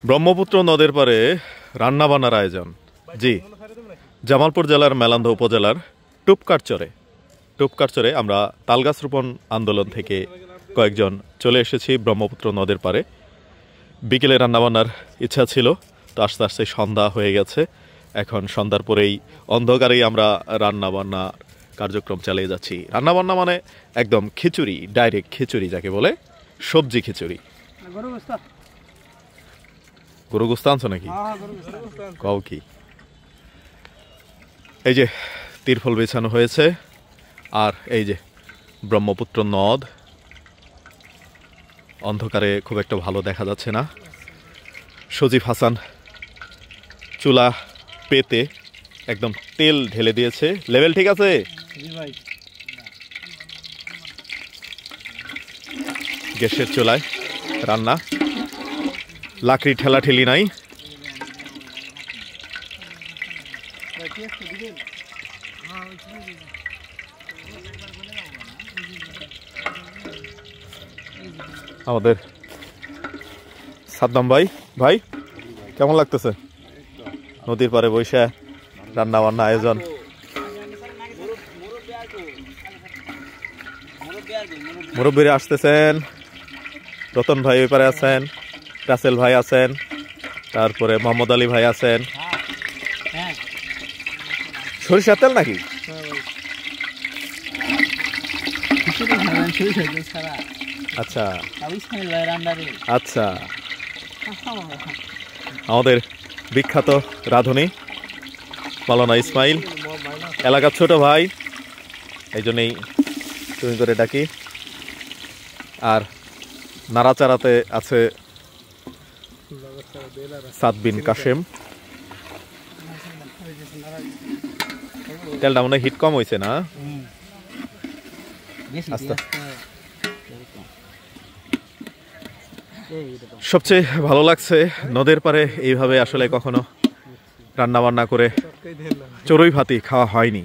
ব্রহ্মপুত্র নদের পারে রান্নাবান্নার আয়োজন। জি, জামালপুর জেলার মেলান্দহ উপজেলার টুপকারচরে আমরা তালগাছ রোপণ আন্দোলন থেকে কয়েকজন চলে এসেছি ব্রহ্মপুত্র নদের পারে। বিকেলে রান্নাবান্নার ইচ্ছা ছিল, তো আস্তে আস্তে সন্ধ্যা হয়ে গেছে। এখন সন্ধ্যার পরেই অন্ধকারেই আমরা রান্নাবান্না কার্যক্রম চালিয়ে যাচ্ছি। রান্নাবান্না মানে একদম খিচুড়ি, ডাইরেক্ট খিচুড়ি যাকে বলে, সবজি খিচুড়ি। গরু গোস্ত আনছো নাকি? কও কি? এই যে তিরফল বিছানো হয়েছে, আর এই যে ব্রহ্মপুত্র নদ। অন্ধকারে খুব একটা ভালো দেখা যাচ্ছে না। সজীব হাসান চুলা পেতে একদম তেল ঢেলে দিয়েছে। লেভেল ঠিক আছে? গ্যাসের চুলায় রান্না, লাকড়ি ঠেলা ঠেলি নাই। আমাদের সাদ্দাম ভাই কেমন লাগতেছে নদীর পারে বসে রান্না বান্না আয়োজন? মুরব্বীরা আসতেছেন, রতন ভাই ওই পারে আছেন, রাসেল ভাই আছেন, তারপরে মোহাম্মদ আলী ভাই আছেন। সরিষার তেল নাকি? আচ্ছা আচ্ছা, আমাদের বিখ্যাত রাঁধুনি মাওলানা ইসমাইল, এলাকার ছোট ভাই, এই জন্যই তুমি করে ডাকি। আর নাড়াচাড়াতে আছে সাদ বিন কাশেম। তেলটা মনে হয় হিট কম হয়েছে না? সবচেয়ে ভালো লাগছে নদের পারে এইভাবে আসলে কখনো রান্না বান্না করে চড়ুই ভাতি খাওয়া হয়নি।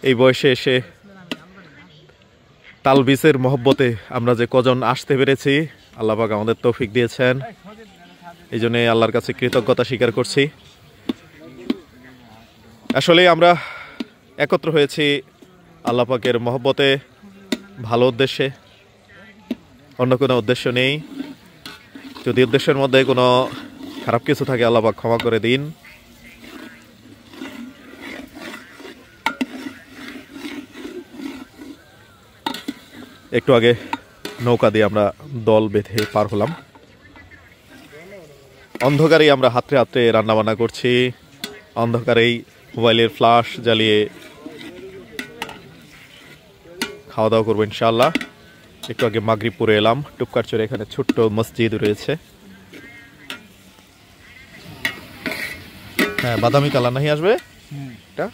এই বয়সে এসে তাল বীজের মহব্বতে আমরা যে কজন আসতে পেরেছি, আল্লাহ পাক আমাদের তৌফিক দিয়েছেন, এই জন্য আল্লাহর কাছে কৃতজ্ঞতা স্বীকার করছি। আসলে আমরা একত্র হয়েছি আল্লাহ পাকের মহব্বতে, ভালো উদ্দেশ্যে, অন্য কোনো উদ্দেশ্য নেই। যদি উদ্দেশ্যের মধ্যে কোনো খারাপ কিছু থাকে আল্লাহ পাক ক্ষমা করে দিন। একটু আগে নৌকা দিয়ে আমরা দল বেঁধে পার হলাম। অন্ধকারেই আমরা হাতে হাতে রান্নাবান্না করছি, অন্ধকারেই মোবাইলের ফ্ল্যাশ জ্বালিয়ে খাওয়া দাওয়া করবো ইনশাআল্লাহ। একটু আগে মাগরিব পড়ে এলাম। টুপকারচরে এখানে ছোট্ট মসজিদ রয়েছে। হ্যাঁ, বাদামি কালার নাহি আসবে এটা।